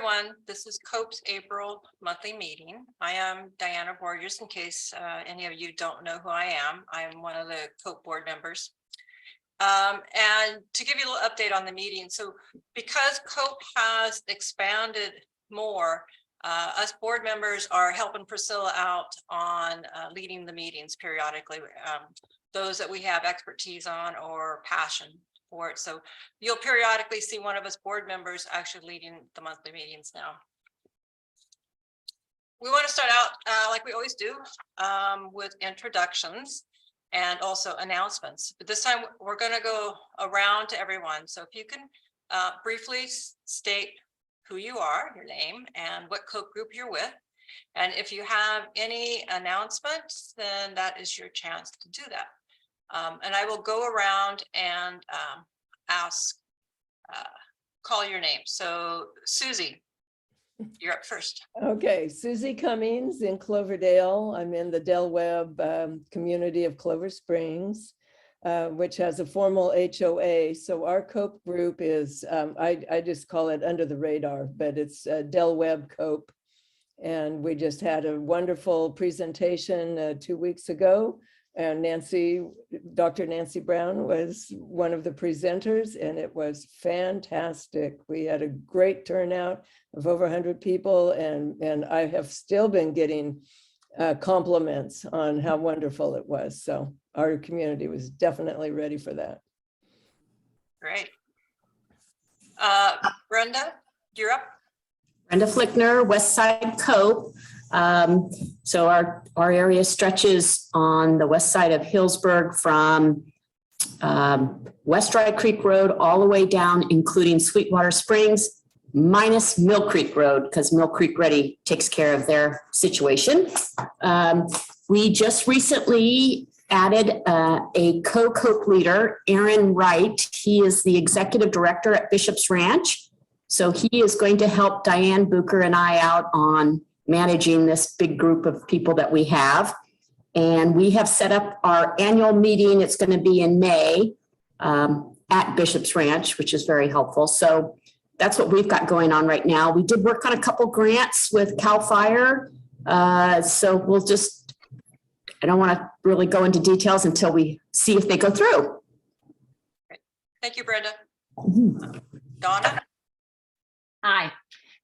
everyone. This is COPE's April monthly meeting. I am Diana Borges, in case any of you don't know who I am. I am one of the COPE board members. And to give you a little update on the meeting, so because COPE has expanded more, us board members are helping Priscilla out on leading the meetings periodically, those that we have expertise on or passion for it. So you'll periodically see one of us board members actually leading the monthly meetings now. We want to start out like we always do with introductions and also announcements. But this time we're going to go around to everyone. So if you can briefly state who you are, your name, and what COPE group you're with. And if you have any announcements, then that is your chance to do that. And I will go around and call your name. So Susie, you're up first. Okay, Susie Cummings in Cloverdale. I'm in the Del Webb community of Clover Springs, which has a formal HOA. So our COPE group is, I just call it under the radar, but it's Del Webb COPE. And we just had a wonderful presentation 2 weeks ago. And Dr. Nancy Brown was one of the presenters, and it was fantastic. We had a great turnout of over 100 people, and I have still been getting compliments on how wonderful it was. So our community was definitely ready for that. Great. Brenda, you're up. Brenda Flickner, West Side COPE. So our area stretches on the west side of Hillsburg from West Dry Creek Road all the way down, including Sweetwater Springs, minus Mill Creek Road, because Mill Creek Ready takes care of their situation. We just recently added a co-COPE leader, Aaron Wright. He is the executive director at Bishop's Ranch. So he is going to help Diane Bucher and I out on managing this big group of people that we have. And we have set up our annual meeting. It's going to be in May at Bishop's Ranch, which is very helpful. So that's what we've got going on right now. We did work on a couple grants with CAL FIRE. So we'll just, I don't want to really go into details until we see if they go through. Great. Thank you, Brenda. Mm-hmm. Donna? Hi,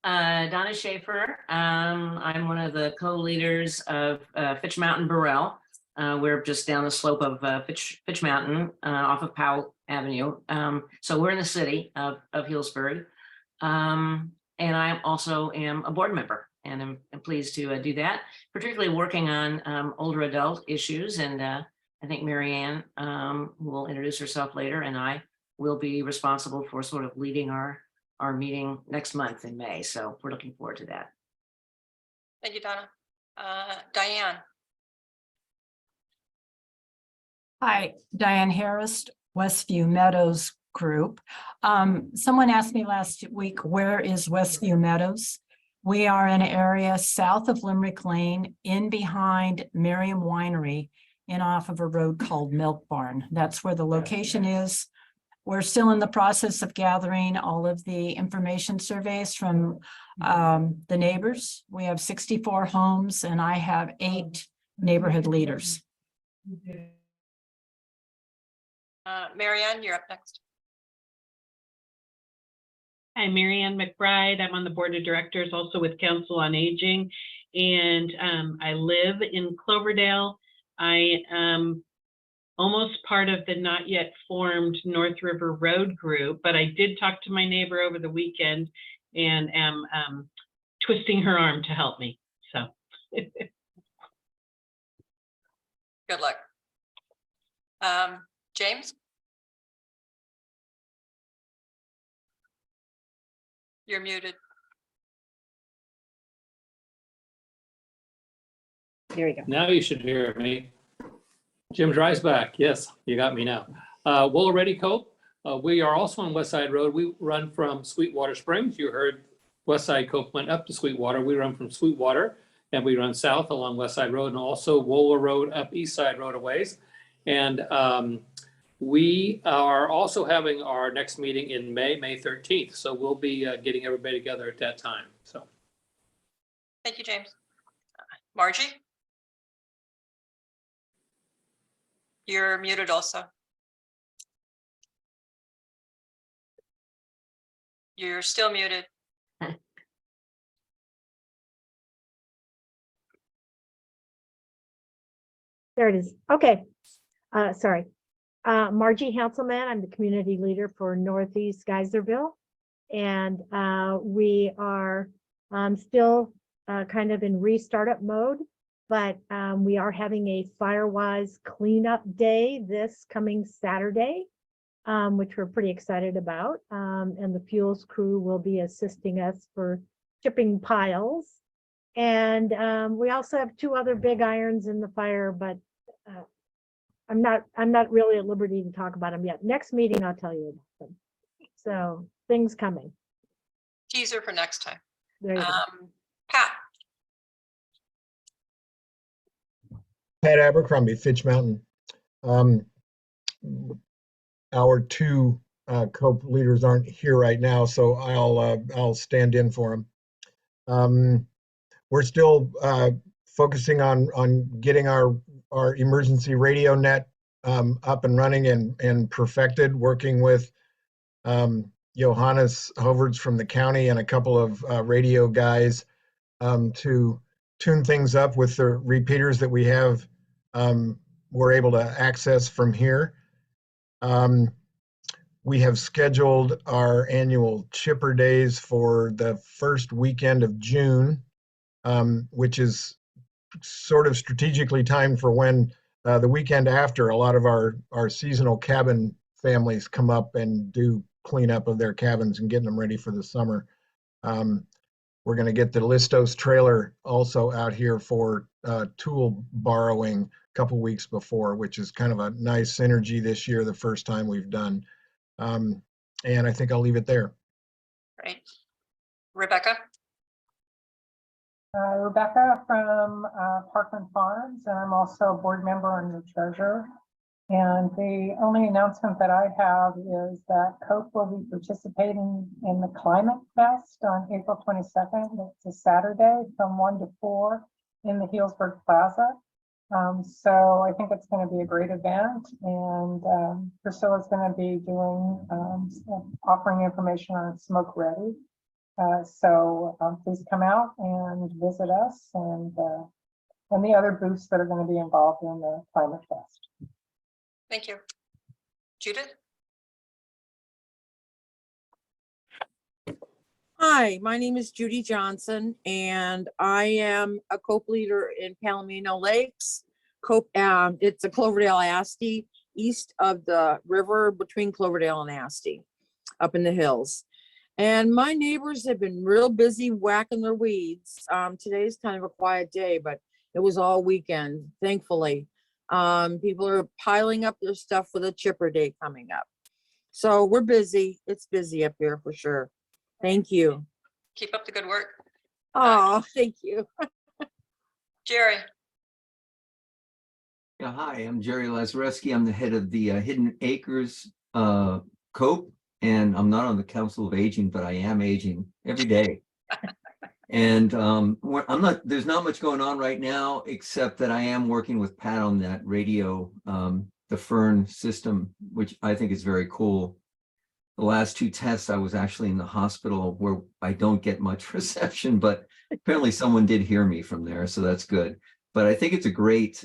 Donna Schaefer. I'm one of the co-leaders of Fitch Mountain Burrell. We're just down the slope of Fitch Mountain off of Powell Avenue. So we're in the city of Hillsburg. And I also am a board member, and I'm pleased to do that, particularly working on older adult issues. And I think Marianne, who will introduce herself later, and I will be responsible for sort of leading our meeting next month in May. So we're looking forward to that. Thank you, Donna. Diane. Hi, Diane Harris, Westview Meadows Group. Someone asked me last week, where is Westview Meadows? We are in an area south of Limerick Lane, in behind Merriam Winery, and off of a road called Milk Barn. That's where the location is. We're still in the process of gathering all of the information surveys from the neighbors. We have 64 homes, and I have 8 neighborhood leaders. Marianne, you're up next. Hi, Marianne McBride. I'm on the board of directors, also with Council on Aging, and I live in Cloverdale. I am almost part of the not yet formed North River Road group, but I did talk to my neighbor over the weekend and am twisting her arm to help me. So Good luck. James? You're muted. There we go. Now you should hear me. Jim Dreisbach, yes, you got me now. Wohler Ready COPE. We are also on West Side Road. We run from Sweetwater Springs. You heard West Side COPE went up to Sweetwater. We run from Sweetwater and we run south along West Side Road, and also Wohler Road up East Side Road a ways. And We are also having our next meeting in May 13th. So we'll be getting everybody together at that time. So. Thank you, James. Margie? You're muted also. You're still muted. There it is. Okay. Sorry. Margie Hanselman, I'm the community leader for Northeast Geyserville. And we are still kind of in restartup mode, but we are having a Firewise cleanup day this coming Saturday, which we're pretty excited about. And the fuels crew will be assisting us for chipping piles. And we also have 2 other big irons in the fire, but I'm not really at liberty to talk about them yet. Next meeting, I'll tell you about them. So things coming. Teaser for next time. There you go. Pat? Pat Abercrombie, Fitch Mountain. Our 2 COPE leaders aren't here right now, so I'll stand in for them. We're still focusing on getting our emergency radio net up and running and perfected, working with Johannes Hoverds from the county and a couple of radio guys to tune things up with the repeaters that we have. We're able to access from here. We have scheduled our annual chipper days for the first weekend of June, which is sort of strategically timed for when the weekend after a lot of our seasonal cabin families come up and do cleanup of their cabins and getting them ready for the summer. We're going to get the Listos trailer also out here for tool borrowing a couple weeks before, which is kind of a nice synergy this year, the first time we've done. And I think I'll leave it there. Great. Rebecca? Rebecca from Parkland Farms, and I'm also a board member and the treasurer. And the only announcement that I have is that COPE will be participating in the Climate Fest on April 22nd. It's a Saturday from 1 to 4 in the Healdsburg Plaza. So I think it's going to be a great event, and Priscilla's going to be doing offering information on Smoke Ready. So please come out and visit us, and the other booths that are going to be involved in the Climate Fest. Thank you. Judith? Hi, my name is Judy Johnson, and I am a COPE leader in Palomino Lakes. COPE, it's a Cloverdale Asti, east of the river between Cloverdale and Asti, up in the hills. And my neighbors have been real busy whacking their weeds. Today's kind of a quiet day, but it was all weekend, thankfully. People are piling up their stuff for the chipper day coming up. So we're busy. It's busy up here for sure. Thank you. Keep up the good work. Oh, thank you. Jerry? Yeah, hi, I'm Jerry Lazareski. I'm the head of the Hidden Acres COPE, and I'm not on the Council of Aging, but I am aging every day. And there's not much going on right now, except that I am working with Pat on that radio, the Fern system, which I think is very cool. The last 2 tests, I was actually in the hospital where I don't get much reception, but apparently someone did hear me from there, so that's good. But I think it's a great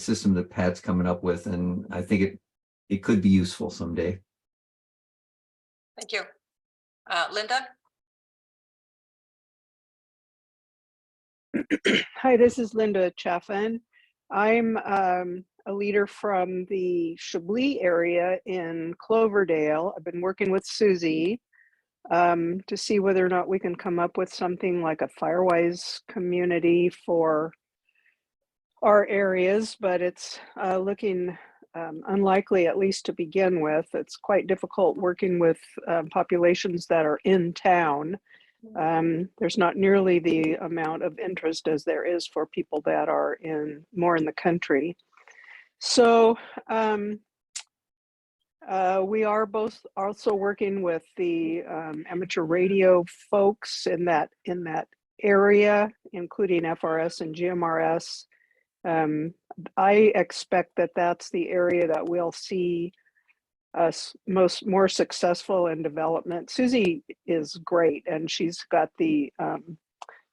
system that Pat's coming up with, and I think it could be useful someday. Thank you. Linda? Hi, this is Linda Chaffin. I'm a leader from the Chablis area in Cloverdale. I've been working with Susie to see whether or not we can come up with something like a Firewise community for our areas, but it's looking unlikely, at least to begin with. It's quite difficult working with populations that are in town. There's not nearly the amount of interest as there is for people that are more in the country. So We are both also working with the amateur radio folks in that area, including FRS and GMRS. I expect that that's the area that we'll see us more successful in development. Susie is great, and she's got the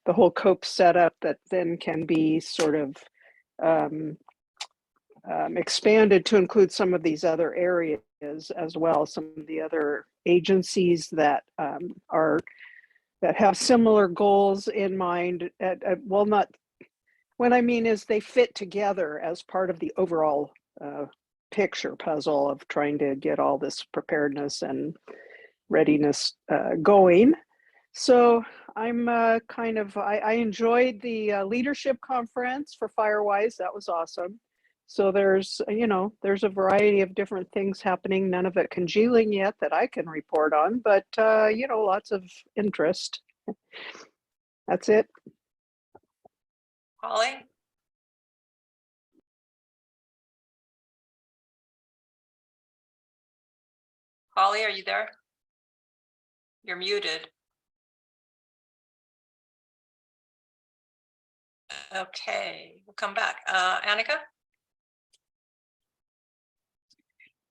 whole COPE setup that then can be sort of expanded to include some of these other areas as well, some of the other agencies that that have similar goals in mind. Well, not what I mean is they fit together as part of the overall picture puzzle of trying to get all this preparedness and readiness going. So I'm I enjoyed the leadership conference for Firewise. That was awesome. So there's a variety of different things happening, none of it congealing yet that I can report on, but lots of interest. That's it. Holly? Holly, are you there? You're muted. Okay, we'll come back. Annika?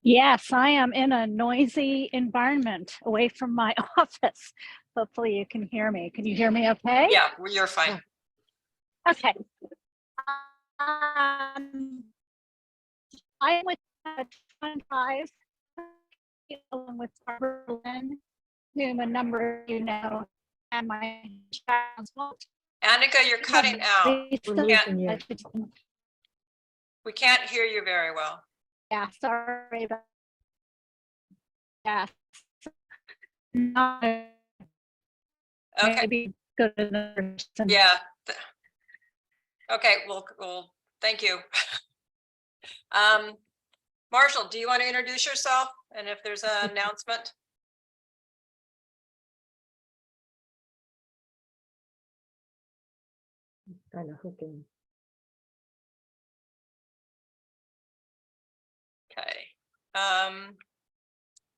Yes, I am in a noisy environment away from my office. Hopefully you can hear me. Can you hear me okay? Yeah, you're fine. Okay. I'm with 25, along with Barbara Lynn, whom a number of you know, and my child. Annika, you're cutting out. You. We can't hear you very well. Yeah, sorry about that. Yeah. Okay. Maybe go to another. Yeah. Okay, well, thank you. Marshall, do you want to introduce yourself? And if there's an announcement? Kind of hooking. Okay.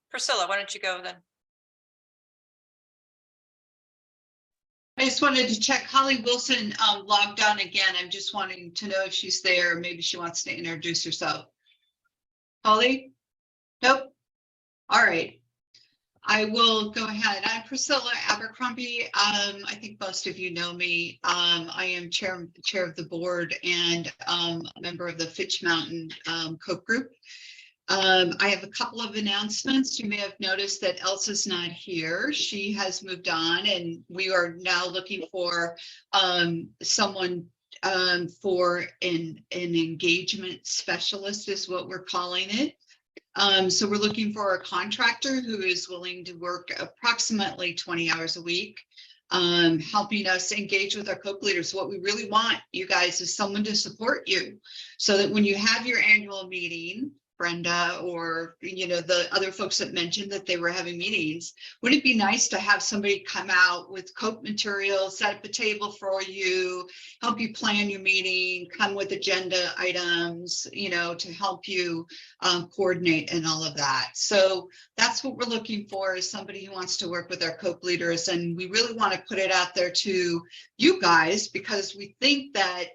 Priscilla, why don't you go then? I just wanted to check. Holly Wilson logged on again. I'm just wanting to know if she's there. Maybe she wants to introduce herself. Holly? Nope. All right. I will go ahead. I'm Priscilla Abercrombie. I think most of you know me. I am chair of the board and a member of the Fitch Mountain COPE group. I have a couple of announcements. You may have noticed that Elsa's not here. She has moved on, and we are now looking for someone for an engagement specialist is what we're calling it. So we're looking for a contractor who is willing to work approximately 20 hours a week, helping us engage with our COPE leaders. What we really want, you guys, is someone to support you so that when you have your annual meeting, Brenda, or the other folks that mentioned that they were having meetings, wouldn't it be nice to have somebody come out with COPE material, set up a table for you, help you plan your meeting, come with agenda items, to help you coordinate and all of that. So that's what we're looking for, is somebody who wants to work with our COPE leaders. And we really want to put it out there to you guys, because we think that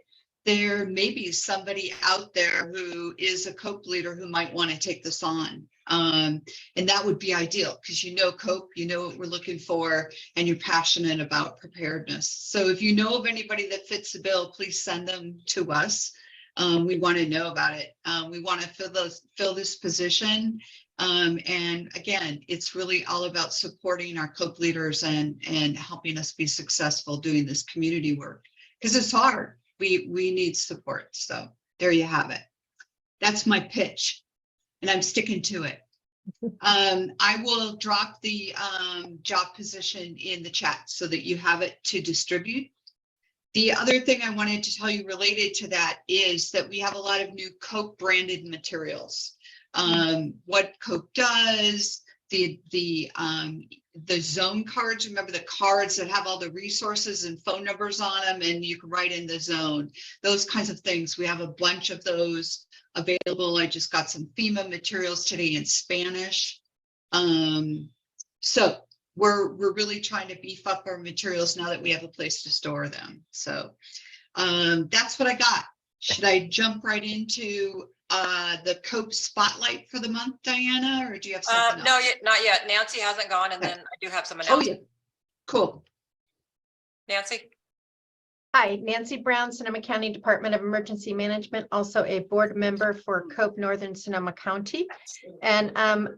there may be somebody out there who is a COPE leader who might want to take this on. And that would be ideal, because COPE, what we're looking for, and you're passionate about preparedness. So if you know of anybody that fits the bill, please send them to us. We want to know about it. We want to fill this position. And again, it's really all about supporting our COPE leaders and helping us be successful doing this community work, because it's hard. We need support. So there you have it. That's my pitch, and I'm sticking to it. I will drop the job position in the chat so that you have it to distribute. The other thing I wanted to tell you related to that is that we have a lot of new COPE branded materials. What COPE does, the zone cards, remember the cards that have all the resources and phone numbers on them, and you can write in the zone, those kinds of things. We have a bunch of those available. I just got some FEMA materials today in Spanish. So we're really trying to beef up our materials now that we have a place to store them. So that's what I got. Should I jump right into the COPE spotlight for the month, Diana, or do you have something No, else? not yet. Nancy hasn't gone, and then I do have some Oh, announcements. yeah. Cool. Nancy? Hi, Nancy Brown, Sonoma County Department of Emergency Management, also a board member for COPE Northern Sonoma County. And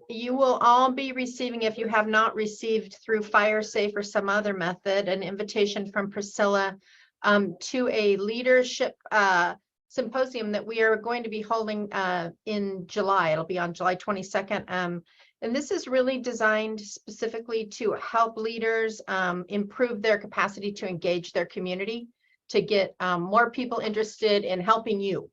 you will all be receiving, if you have not received through FireSafe or some other method, an invitation from Priscilla to a leadership symposium that we are going to be holding in July. It'll be on July 22nd. And this is really designed specifically to help leaders improve their capacity to engage their community, to get more people interested in helping you.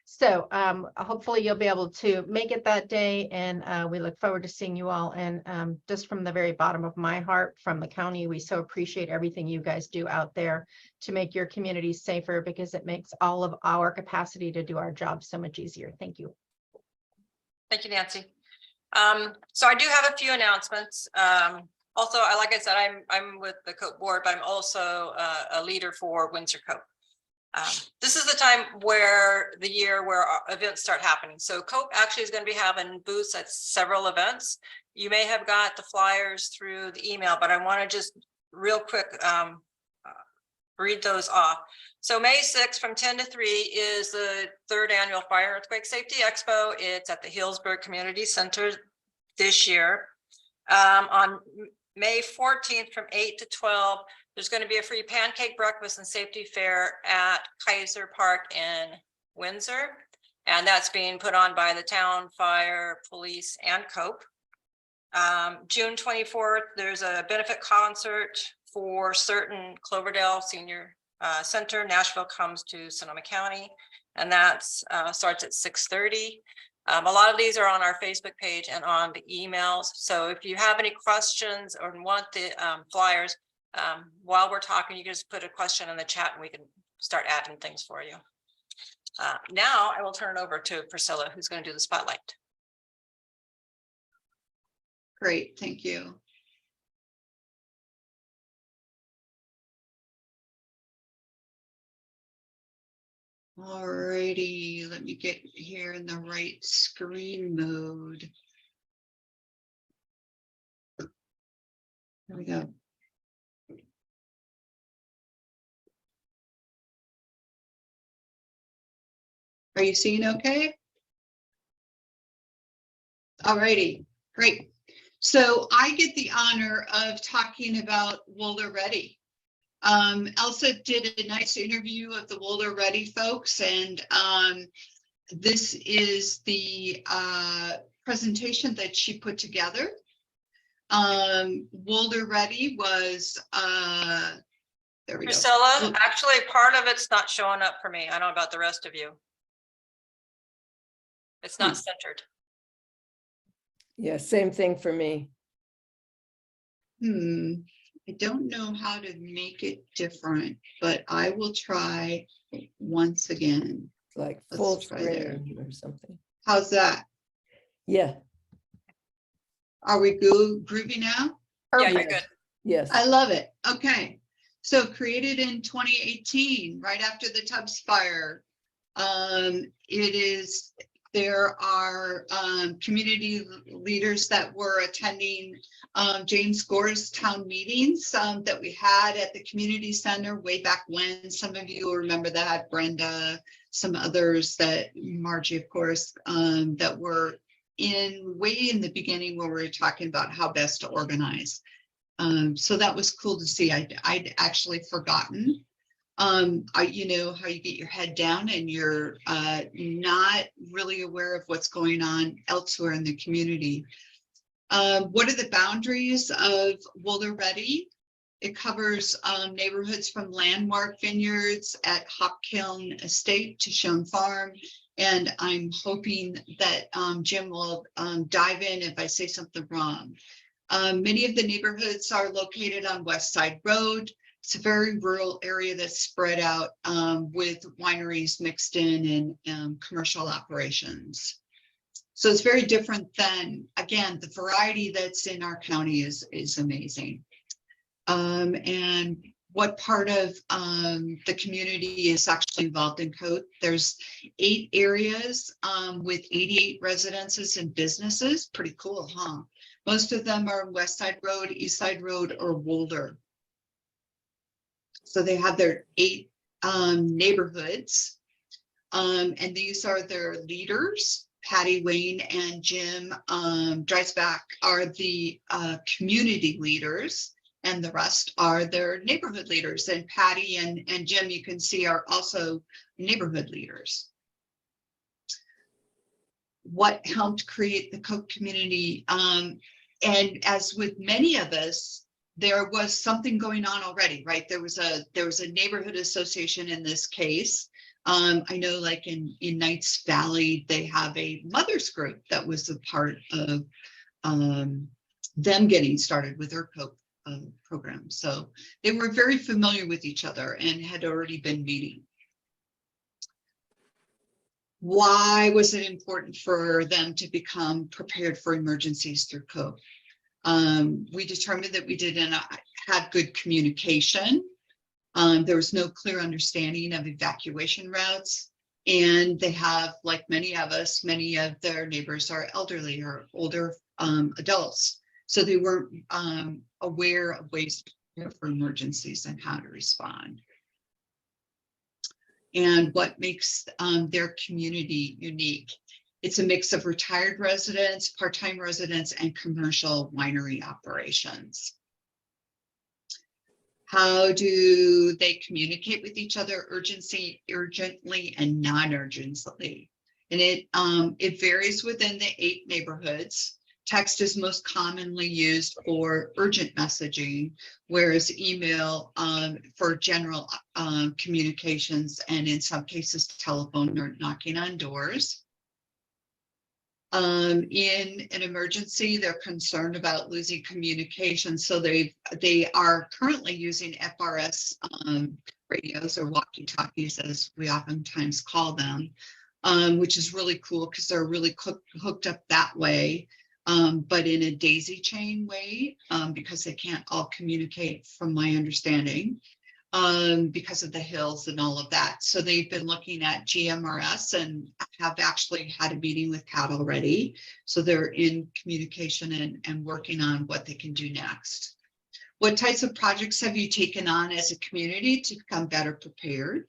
So hopefully you'll be able to make it that day, and we look forward to seeing you all. And just from the very bottom of my heart, from the county, we so appreciate everything you guys do out there to make your community safer, because it makes all of our capacity to do our job so much easier. Thank you. Thank you, Nancy. So I do have a few announcements. Also, like I said, I'm with the COPE board, but I'm also a leader for Windsor COPE. This is the time where the year where our events start happening. So COPE actually is going to be having booths at several events. You may have got the flyers through the email, but I want to just real quick read those off. So May 6th from 10 to 3 is the 3rd annual Fire Earthquake Safety Expo. It's at the Healdsburg Community Center this year. On May 14th from 8 to 12, there's going to be a free pancake breakfast and safety fair at Kaiser Park in Windsor. And that's being put on by the town, fire, police, and COPE. June 24th, there's a benefit concert for certain Cloverdale Senior Center. Nashville comes to Sonoma County, and that starts at 6:30. A lot of these are on our Facebook page and on the emails. So if you have any questions or want the flyers, while we're talking, you can just put a question in the chat and we can start adding things for you. Now I will turn it over to Priscilla, who's going to do the spotlight. Great, thank you. All righty, let me get here in the right screen mode. There we go. Are you seeing okay? All righty, great. So I get the honor of talking about Wohler Ready. Elsa did a nice interview of the Wohler Ready folks, and this is the presentation that she put together. Wohler Ready was, there we Priscilla, go. actually part of it's not showing up for me. I don't know about the rest of you. It's not centered. Yeah, same thing for me. I don't know how to make it different, but I will try once again. Like Let's full try there. screen or something. How's that? Yeah. Are we groovy now? Yeah, you're good. Yes. I love it. Okay. So created in 2018, right after the Tubbs fire. There are community leaders that were attending James Gore's town meetings that we had at the community center way back when. Some of you will remember that, Brenda, some others, that Margie, of course, that were way in the beginning when we were talking about how best to organize. So that was cool to see. I'd actually forgotten. You know how you get your head down and you're not really aware of what's going on elsewhere in the community. What are the boundaries of Wohler Ready? It covers neighborhoods from Landmark Vineyards at Hopkiln Estate to Schoen Farm. And I'm hoping that Jim will dive in if I say something wrong. Many of the neighborhoods are located on West Side Road. It's a very rural area that's spread out with wineries mixed in and commercial operations. So it's very different than, again, the variety that's in our county is amazing. And what part of the community is actually involved in COPE? There's 8 areas with 88 residences and businesses. Pretty cool, huh? Most of them are West Side Road, East Side Road, or Wohler. So they have their 8 neighborhoods, and these are their leaders. Patty, Wayne, and Jim Dreisbach are the community leaders, and the rest are their neighborhood leaders. And Patty and Jim, you can see, are also neighborhood leaders. What helped create the COPE community? And as with many of us, there was something going on already, right? There was a neighborhood association in this case. I know, like in Knights Valley, they have a mothers group that was a part of them getting started with their COPE program. So they were very familiar with each other and had already been meeting. Why was it important for them to become prepared for emergencies through COPE? We determined that we didn't have good communication. There was no clear understanding of evacuation routes. And they have, like many of us, many of their neighbors are elderly or older adults. So they weren't aware of ways to prepare for emergencies and how to respond. And what makes their community unique? It's a mix of retired residents, part-time residents, and commercial winery operations. How do they communicate with each other urgently and non-urgently? And it varies within the 8 neighborhoods. Text is most commonly used for urgent messaging, whereas email for general communications, and in some cases telephone or knocking on doors. In an emergency, they're concerned about losing communication, so they are currently using FRS radios, or walkie-talkies as we oftentimes call them, which is really cool because they're really hooked up that way, but in a daisy chain way, because they can't all communicate, from my understanding, because of the hills and all of that. So they've been looking at GMRS and have actually had a meeting with CAT already. So they're in communication and working on what they can do next. What types of projects have you taken on as a community to become better prepared?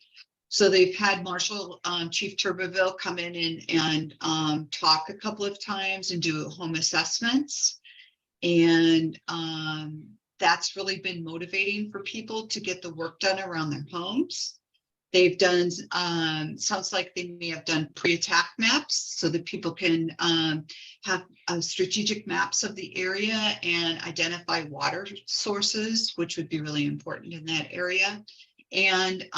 So they've had Marshall Chief Turbeville come in and talk a couple of times and do home assessments. And that's really been motivating for people to get the work done around their homes. They've done, sounds like they may have done pre-attack maps so that people can have strategic maps of the area and identify water sources, which would be really important in that area. And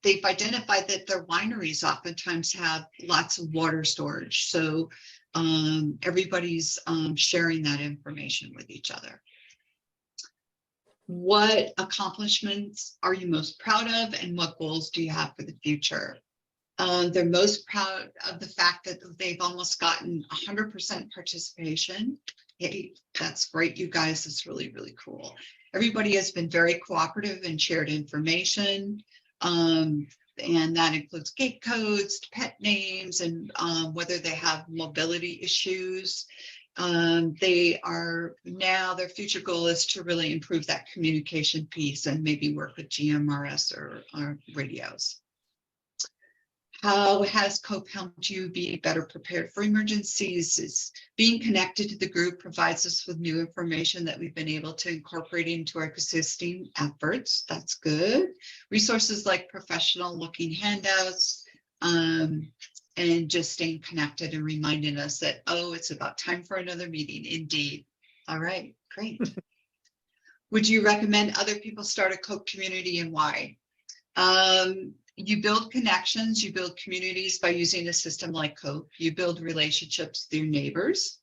they've identified that their wineries oftentimes have lots of water storage. So everybody's sharing that information with each other. What accomplishments are you most proud of, and what goals do you have for the future? They're most proud of the fact that they've almost gotten 100% participation. Hey, that's great, you guys. It's really, really cool. Everybody has been very cooperative and shared information. And that includes gate codes, pet names, and whether they have mobility issues. They are now, their future goal is to really improve that communication piece and maybe work with GMRS or radios. How has COPE helped you be better prepared for emergencies? Is being connected to the group provides us with new information that we've been able to incorporate into our existing efforts. That's good. Resources like professional looking handouts, and just staying connected and reminding us that, oh, it's about time for another meeting. Indeed. All right, great. Would you recommend other people start a COPE community, and why? You build connections, you build communities by using a system like COPE. You build relationships with your neighbors.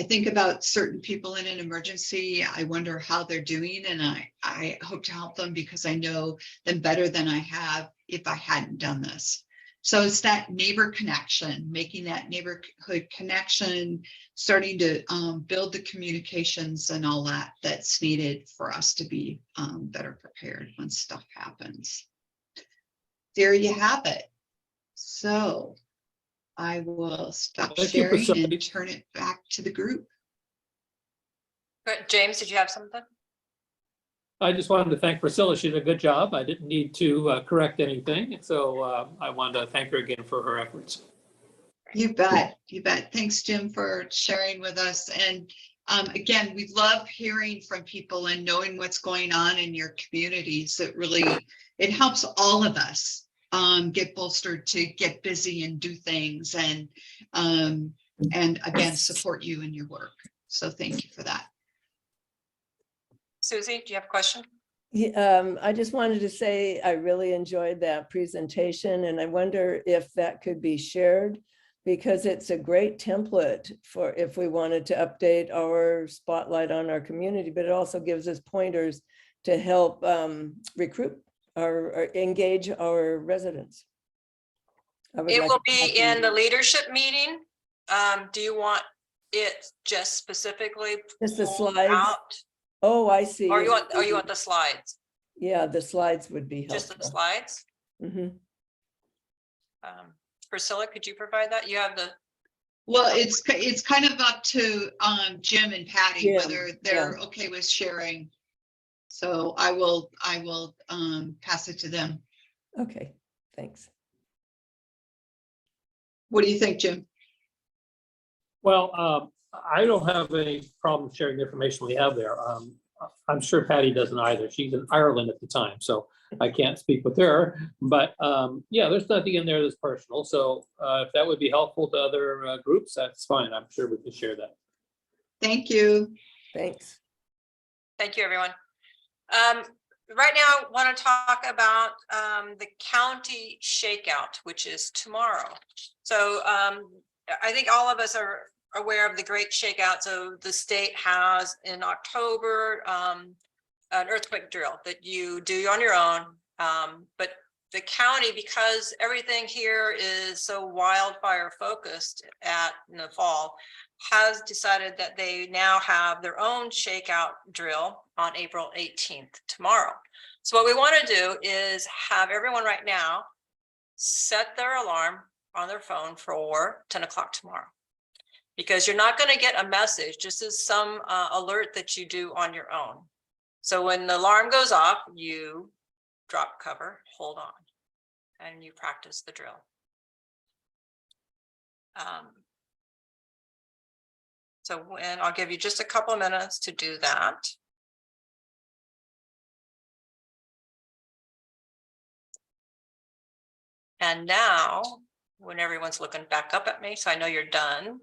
I think about certain people in an emergency. I wonder how they're doing, and I hope to help them because I know them better than I have if I hadn't done this. So it's that neighbor connection, making that neighborhood connection, starting to build the communications and all that that's needed for us to be better prepared when stuff happens. There you have it. So I will stop Thank you, sharing Priscilla. and turn it back to the group. Good. James, did you have something? I just wanted to thank Priscilla. She did a good job. I didn't need to correct anything. So I wanted to thank her again for her efforts. You bet. You bet. Thanks, Jim, for sharing with us. And again, we love hearing from people and knowing what's going on in your communities. It helps all of us get bolstered to get busy and do things and again, support you in your work. So thank you for that. Susie, do you have a question? Yeah, I just wanted to say I really enjoyed that presentation, and I wonder if that could be shared, because it's a great template for if we wanted to update our spotlight on our community, but it also gives us pointers to help recruit or engage our residents. It will be in the leadership meeting. Do you want it just specifically Just the pulled slides. out? Oh, I see. Or you want the slides? Yeah, the slides would be helpful. Just the slides? Mhm. Priscilla, could you provide that? You have the. Well, it's kind of up to Jim and Patty, Jim, whether they're okay with sharing. So I will pass it to them. Okay, thanks. What do you think, Jim? Well, I don't have any problem sharing the information we have there. I'm sure Patty doesn't either. She's in Ireland at the time, so I can't speak with her. But yeah, there's nothing in there that's personal. So if that would be helpful to other groups, that's fine. I'm sure we can share that. Thank you. Thanks. Thank you, everyone. Right now, I want to talk about the county shakeout, which is tomorrow. So I think all of us are aware of the great shakeout. So the state has in October an earthquake drill that you do on your own. But the county, because everything here is so wildfire focused in the fall, has decided that they now have their own shakeout drill on April 18th, tomorrow. So what we want to do is have everyone right now set their alarm on their phone for 10 o'clock tomorrow, because you're not going to get a message, just as some alert that you do on your own. So when the alarm goes off, you drop cover, hold on, and you practice the drill. So when I'll give you just a couple of minutes to do that. And now, when everyone's looking back up at me, so I know you're done.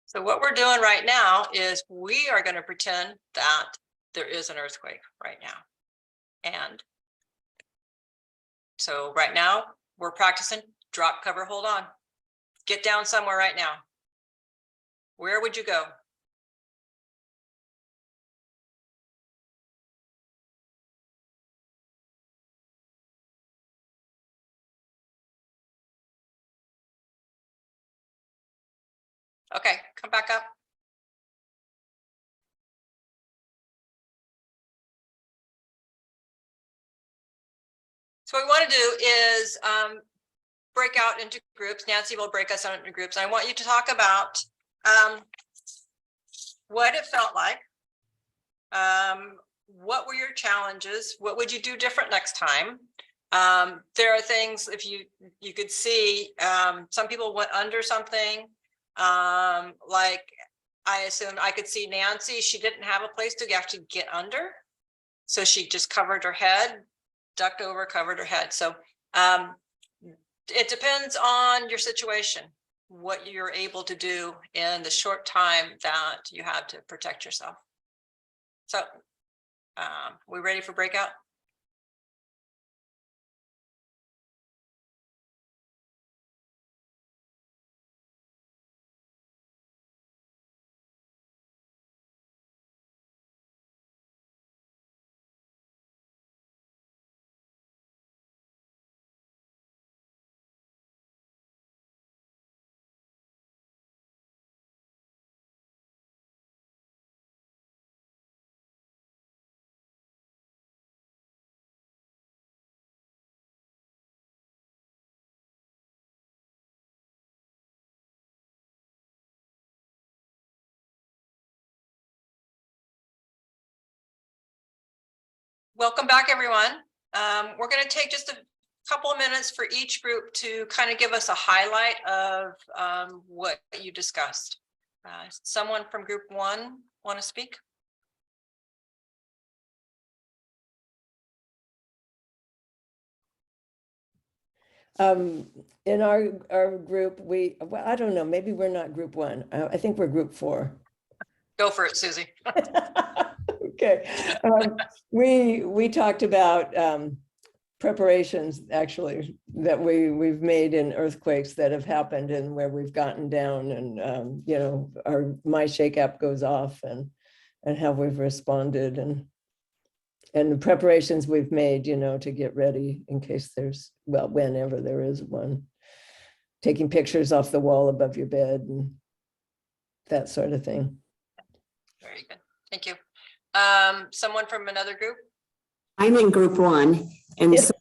So what we're doing right now is we are going to pretend that there is an earthquake right now. And so right now we're practicing drop, cover, hold on. Get down somewhere right now. Where would you go? Okay, come back up. So what we want to do is break out into groups. Nancy will break us out into groups. I want you to talk about what it felt like. What were your challenges? What would you do different next time? There are things, if you could see, some people went under something. Like I assumed I could see Nancy, she didn't have a place to actually get under. So she just covered her head, ducked over, covered her head. So it depends on your situation, what you're able to do in the short time that you have to protect yourself. So we ready for breakout? welcome back, everyone. We're going to take just a couple of minutes for each group to kind of give us a highlight of what you discussed. Someone from group 1 want to speak? In our group, well, I don't know, maybe we're not group 1. I think we're group 4. Go for it, Susie. Okay. We talked about preparations actually that we've made in earthquakes that have happened and where we've gotten down, and you know, my Shake app goes off, and how we've responded, and the preparations we've made, you know, to get ready in case there's, well, whenever there is one. Taking pictures off the wall above your bed and that sort of thing. Very good. Thank you. Someone from another group? I'm in group 1, and so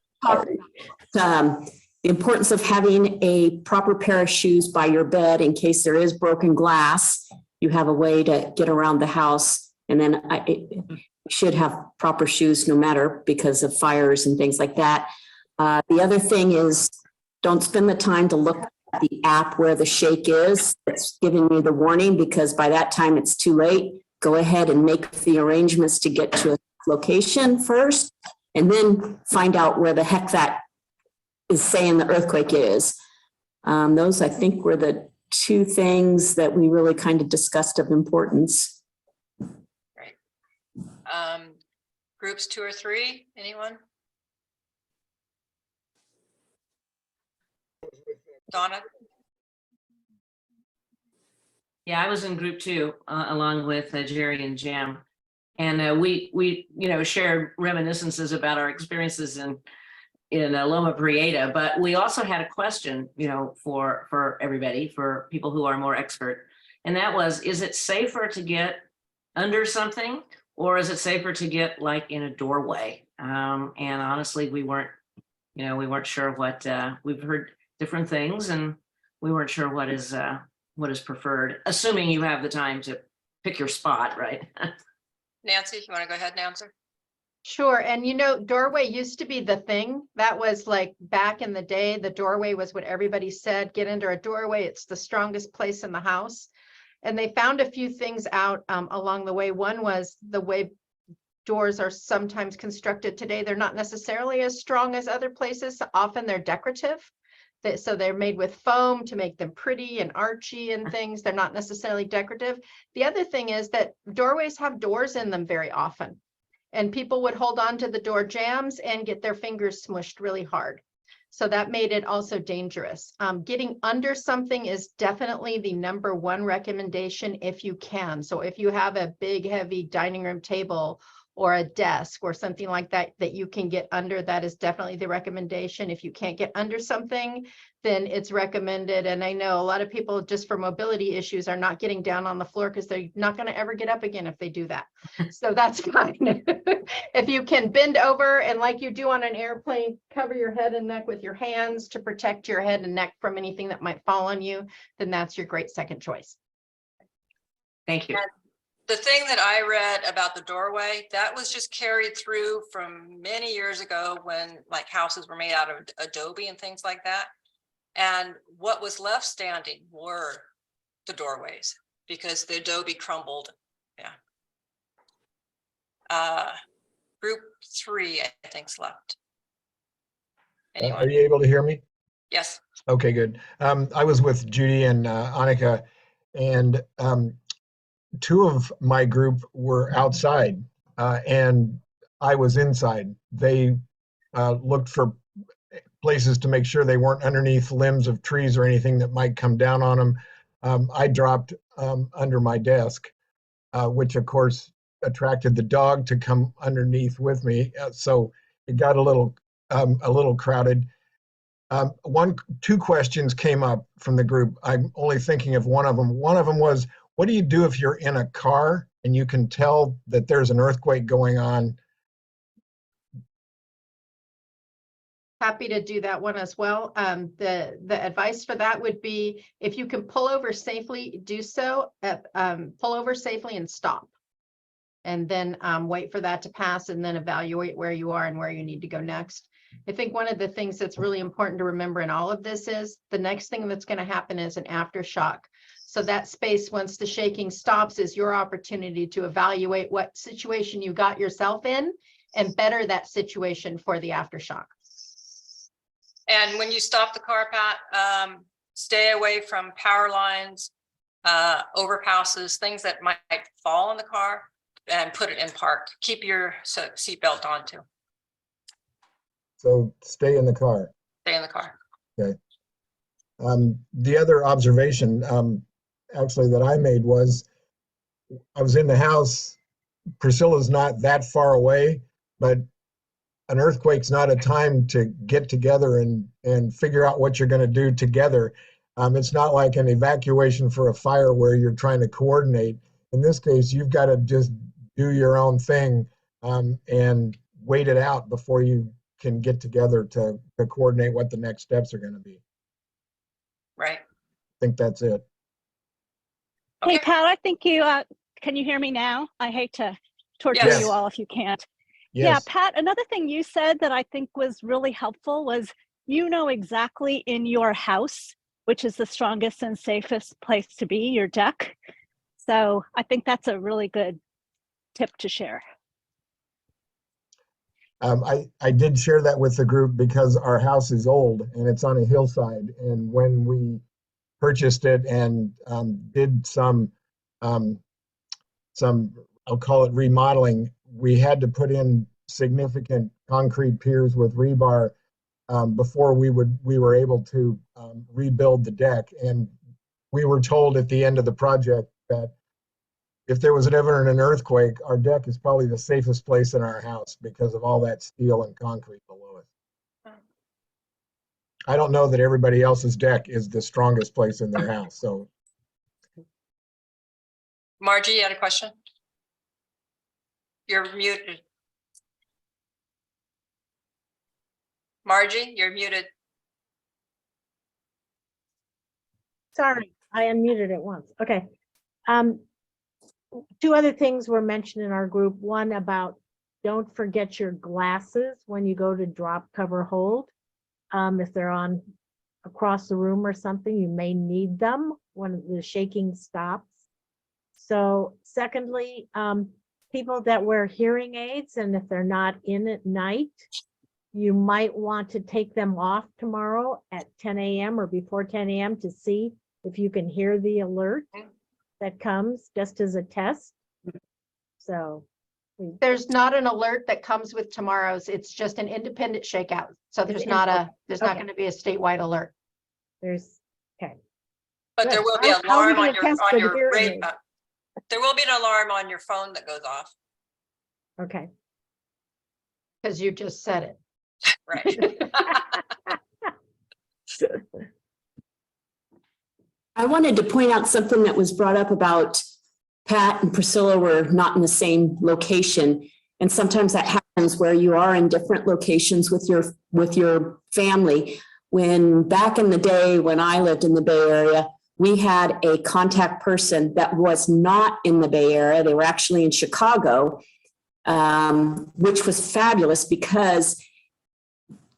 the importance of having a proper pair of shoes by your bed in case there is broken glass. You have a way to get around the house, and then you should have proper shoes no matter, because of fires and things like that. The other thing is, don't spend the time to look at the app where the shake is. It's giving you the warning, because by that time it's too late. Go ahead and make the arrangements to get to a location first, and then find out where the heck that is saying the earthquake is. Those, I think, were the 2 things that we really kind of discussed of importance. Right. Groups 2 or 3, anyone? Donna? Yeah, I was in group 2 along with Jerry and Jim. And we you know, shared reminiscences about our experiences in Loma Prieta, but we also had a question, you know, for everybody, for people who are more expert. And that was, is it safer to get under something, or is it safer to get like in a doorway? And honestly, we weren't sure what, we've heard different things, and we weren't sure what is preferred, assuming you have the time to pick your spot, right? Nancy, you want to go ahead and answer? Sure. And you know, doorway used to be the thing. That was like back in the day, the doorway was what everybody said, get under a doorway. It's the strongest place in the house. And they found a few things out along the way. One was the way doors are sometimes constructed today. They're not necessarily as strong as other places. Often they're decorative. So they're made with foam to make them pretty and archy and things. They're not necessarily decorative. The other thing is that doorways have doors in them very often. And people would hold on to the door jambs and get their fingers smushed really hard. So that made it also dangerous. Getting under something is definitely the #1 recommendation if you can. So if you have a big, heavy dining room table or a desk or something like that, that you can get under, that is definitely the recommendation. If you can't get under something, then it's recommended. And I know a lot of people, just for mobility issues, are not getting down on the floor because they're not going to ever get up again if they do that. So that's fine. If you can bend over and, like you do on an airplane, cover your head and neck with your hands to protect your head and neck from anything that might fall on you, then that's your great second choice. Thank you. And the thing that I read about the doorway, that was just carried through from many years ago when like houses were made out of adobe and things like that. And what was left standing were the doorways because the adobe crumbled. Yeah. Group 3, I think's left. Anyone? Are you able to hear me? Yes. Okay, good. I was with Judy and Annika, and 2 of my group were outside and I was inside. They looked for places to make sure they weren't underneath limbs of trees or anything that might come down on them. I dropped under my desk, which of course attracted the dog to come underneath with me. So it got a little crowded. 2 questions came up from the group. I'm only thinking of one of them. One of them was, what do you do if you're in a car and you can tell that there's an earthquake going on? Happy to do that one as well. The advice for that would be, if you can pull over safely, do so. Pull over safely and stop. and then wait for that to pass and then evaluate where you are and where you need to go next. I think one of the things that's really important to remember in all of this is the next thing that's going to happen is an aftershock. So that space, once the shaking stops, is your opportunity to evaluate what situation you got yourself in and better that situation for the aftershock. And when you stop the car, Pat, stay away from power lines, overpasses, things that might fall in the car, and put it in park. Keep your seatbelt on too. So stay in the car. Stay in the car. Okay. The other observation actually that I made was I was in the house. Priscilla's not that far away, but an earthquake's not a time to get together and figure out what you're going to do together. It's not like an evacuation for a fire where you're trying to coordinate. In this case, you've got to just do your own thing and wait it out before you can get together to coordinate what the next steps are going to be. Right. I think that's it. Hey, Okay. Pat, I think you, can you hear me now? I hate to torture Yes. you all if you can't. Yes. Yeah, Pat, another thing you said that I think was really helpful was you know exactly in your house, which is the strongest and safest place to be, your deck. So I think that's a really good tip to share. I did share that with the group because our house is old and it's on a hillside. And when we purchased it and did some, I'll call it remodeling, we had to put in significant concrete piers with rebar before we were able to rebuild the deck. And we were told at the end of the project that if there was ever an earthquake, our deck is probably the safest place in our house because of all that steel and concrete below it. I don't know that everybody else's deck is the strongest place in their house. So, Margie, you had a question? You're muted. Margie, you're muted. Sorry, I unmuted at once. Okay. Two other things were mentioned in our group. One about don't forget your glasses when you go to drop, cover, hold. If they're on across the room or something, you may need them when the shaking stops. So secondly, people that wear hearing aids, and if they're not in at night, you might want to take them off tomorrow at 10 a.m. or before 10 a.m. to see if you can hear the alert that comes just as a test. So There's not an alert that comes with tomorrow's. It's just an independent shakeout. So there's not going to be a statewide alert. there's, okay. But there Good. will be an How are we alarm on gonna your test for the hearing radio. aid? There will be an alarm on your phone that goes off. Okay. Because you just said it. Right. I wanted to point out something that was brought up about Pat and Priscilla were not in the same location. And sometimes that happens where you are in different locations with your family. When back in the day when I lived in the Bay Area, we had a contact person that was not in the Bay Area. They were actually in Chicago, which was fabulous because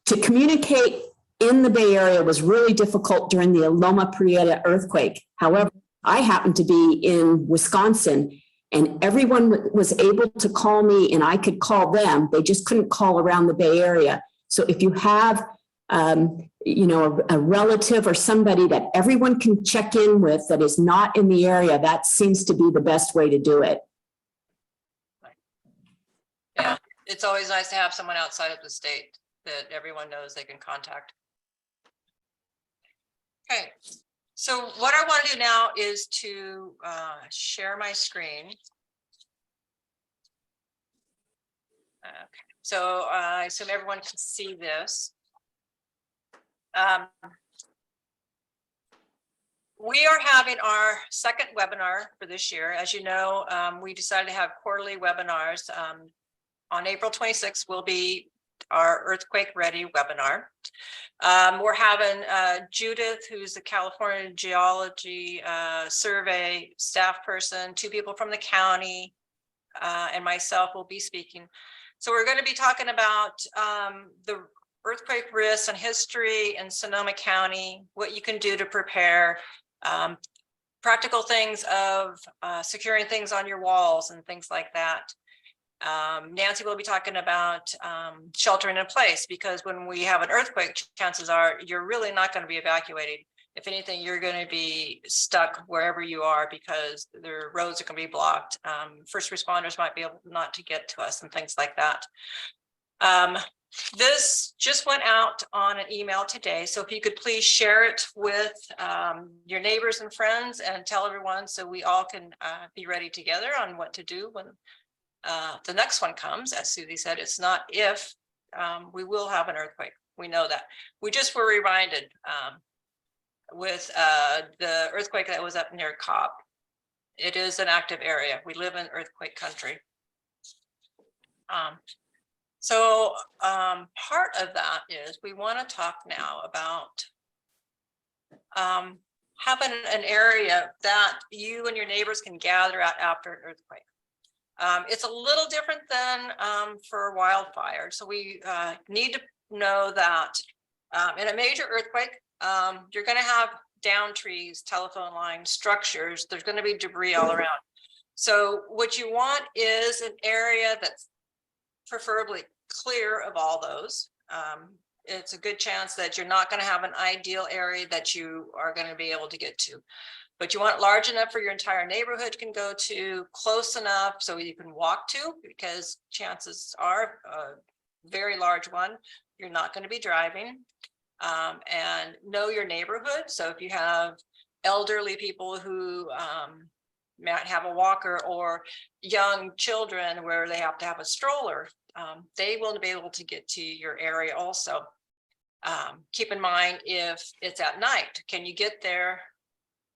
to communicate in the Bay Area was really difficult during the Loma Prieta earthquake. However, I happened to be in Wisconsin and everyone was able to call me and I could call them. They just couldn't call around the Bay Area. So if you have, a relative or somebody that everyone can check in with that is not in the area, that seems to be the best way to do it. Yeah, it's always nice to have someone outside of the state that everyone knows they can contact. Okay, so what I want to do now is to share my screen. Okay, so I assume everyone can see this. We are having our second webinar for this year. As you know, we decided to have quarterly webinars. On April 26th will be our Earthquake Ready webinar. We're having Judith, who's the California Geology Survey staff person, 2 people from the county, and myself will be speaking. So we're going to be talking about the earthquake risks and history in Sonoma County, what you can do to prepare, practical things of securing things on your walls and things like that. Nancy will be talking about sheltering in place, because when we have an earthquake, chances are you're really not going to be evacuated. If anything, you're going to be stuck wherever you are because the roads are going to be blocked. First responders might be able not to get to us and things like that. This just went out on an email today, so if you could please share it with your neighbors and friends and tell everyone, so we all can be ready together on what to do when the next one comes. As Susie said, it's not if, we will have an earthquake. We know that. We just were reminded with the earthquake that was up near COPE. It is an active area. We live in earthquake country. Part of that is we want to talk now about having an area that you and your neighbors can gather at after an earthquake. It's a little different than for wildfire. So we need to know that in a major earthquake, you're going to have down trees, telephone lines, structures. There's going to be debris all around. So what you want is an area that's preferably clear of all those. It's a good chance that you're not going to have an ideal area that you are going to be able to get to. But you want it large enough for your entire neighborhood can go to, close enough so you can walk to, because chances are a very large one, you're not going to be driving. And know your neighborhood. So if you have elderly people who might have a walker, or young children where they have to have a stroller, they will be able to get to your area also. Keep in mind, if it's at night, can you get there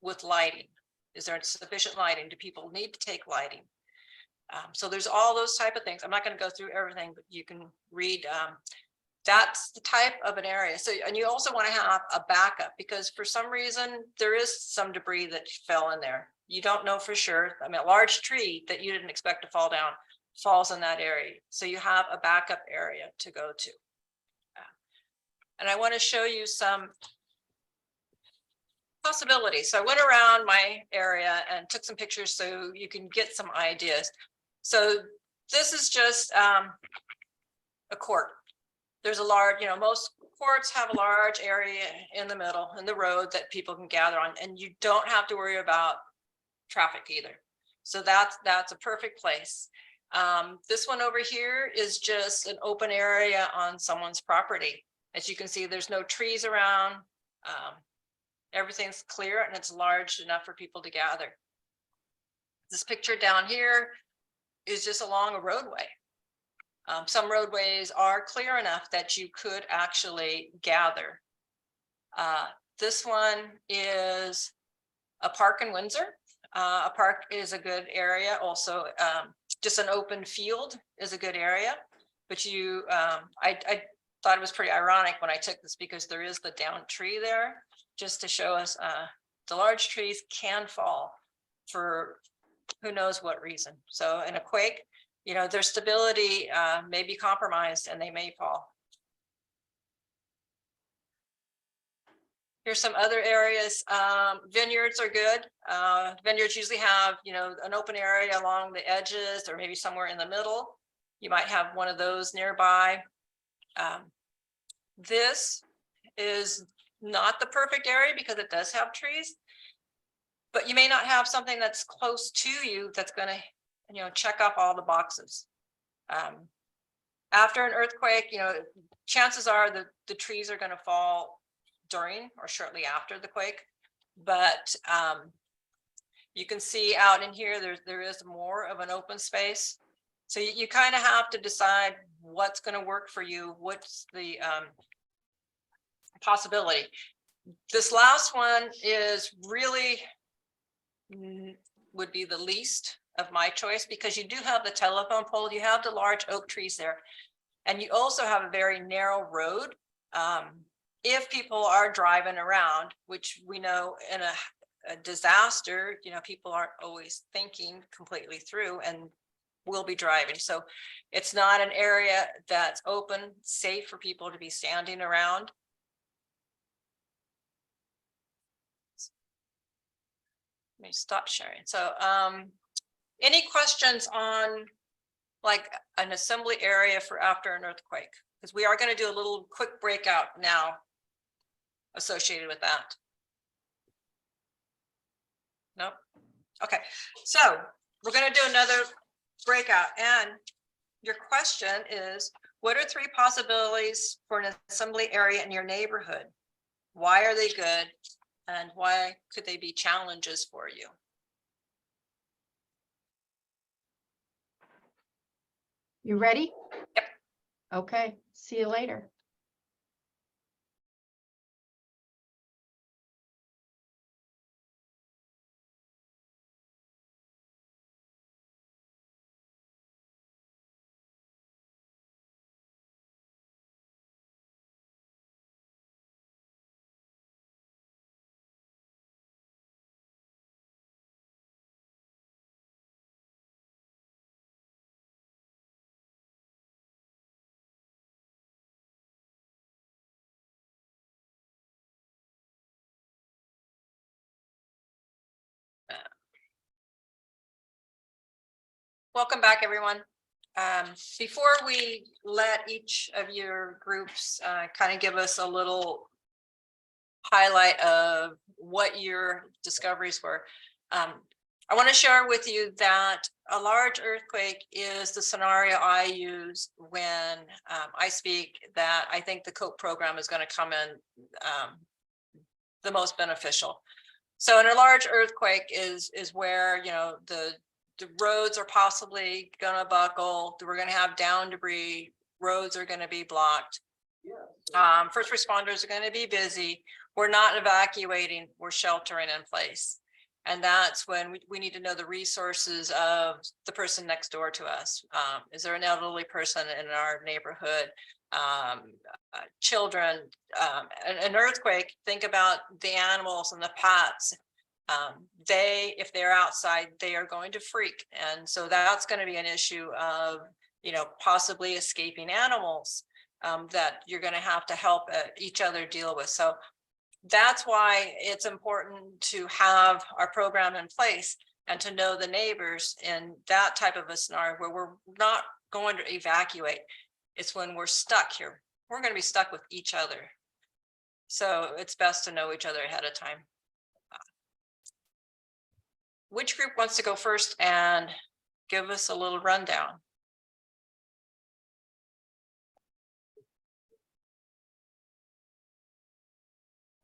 with lighting? Is there sufficient lighting? Do people need to take lighting? So there's all those type of things. I'm not going to go through everything, but you can read. That's the type of an area. So, and you also want to have a backup, because for some reason there is some debris that fell in there. You don't know for sure. I mean, a large tree that you didn't expect to fall down falls in that area. So you have a backup area to go to. And I want to show you some possibilities. So I went around my area and took some pictures so you can get some ideas. So this is just a court. There's a large, most courts have a large area in the middle, in the road, that people can gather on, and you don't have to worry about traffic either. So that's a perfect place. This one over here is just an open area on someone's property. As you can see, there's no trees around. Everything's clear and it's large enough for people to gather. This picture down here is just along a roadway. Some roadways are clear enough that you could actually gather. This one is a park in Windsor. A park is a good area. Also, just an open field is a good area. But I thought it was pretty ironic when I took this, because there is the down tree there, just to show us the large trees can fall for who knows what reason. So in a quake, their stability may be compromised and they may fall. Here's some other areas. Vineyards are good. Vineyards usually have, an open area along the edges, or maybe somewhere in the middle. You might have one of those nearby. This is not the perfect area because it does have trees, but you may not have something that's close to you that's going to, check off all the boxes. After an earthquake, chances are that the trees are going to fall during or shortly after the quake, but you can see out in here, there is more of an open space. So you kind of have to decide what's going to work for you. What's the possibility? This last one is really would be the least of my choice, because you do have the telephone pole, you have the large oak trees there, and you also have a very narrow road. If people are driving around, which we know in a disaster, people aren't always thinking completely through, and will be driving. So it's not an area that's open, safe for people to be standing around. Let me stop sharing. So any questions on like an assembly area for after an earthquake? Because we are going to do a little quick breakout now associated with that. Nope. Okay, so we're going to do another breakout, and your question is, what are 3 possibilities for an assembly area in your neighborhood? Why are they good, and why could they be challenges for you? You ready? Yep. Okay, see you later. Welcome back, everyone. Before we let each of your groups kind of give us a little highlight of what your discoveries were, I want to share with you that a large earthquake is the scenario I use when I speak that I think the COPE program is going to come in the most beneficial. So in a large earthquake is where, you know, the roads are possibly going to buckle. We're going to have down debris. Roads are going to be blocked. First responders are going to be busy. We're not evacuating. We're sheltering in place. And that's when we need to know the resources of the person next door to us. Is there an elderly person in our neighborhood? Children, an earthquake, think about the animals and the pets. If they're outside, they are going to freak. And so that's going to be an issue of, you know, possibly escaping animals that you're going to have to help each other deal with. So that's why it's important to have our program in place and to know the neighbors in that type of a scenario where we're not going to evacuate. It's when we're stuck here. We're going to be stuck with each other. So it's best to know each other ahead of time. Which group wants to go first and give us a little rundown?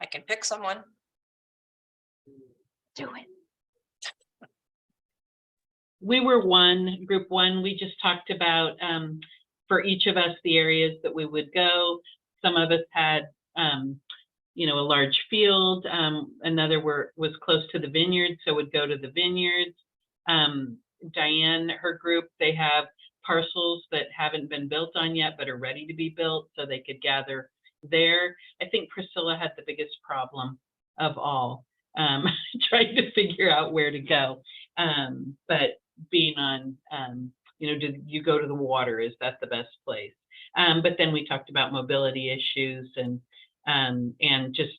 I can pick someone. Do it. We were group one. We just talked about for each of us the areas that we would go. Some of us had you know, a large field. Another was close to the vineyard, so would go to the vineyards. Diane, her group, they have parcels that haven't been built on yet but are ready to be built, so they could gather there. I think Priscilla had the biggest problem of all, trying to figure out where to go. But being on, you know, did you go to the water? Is that the best place? But then we talked about mobility issues and just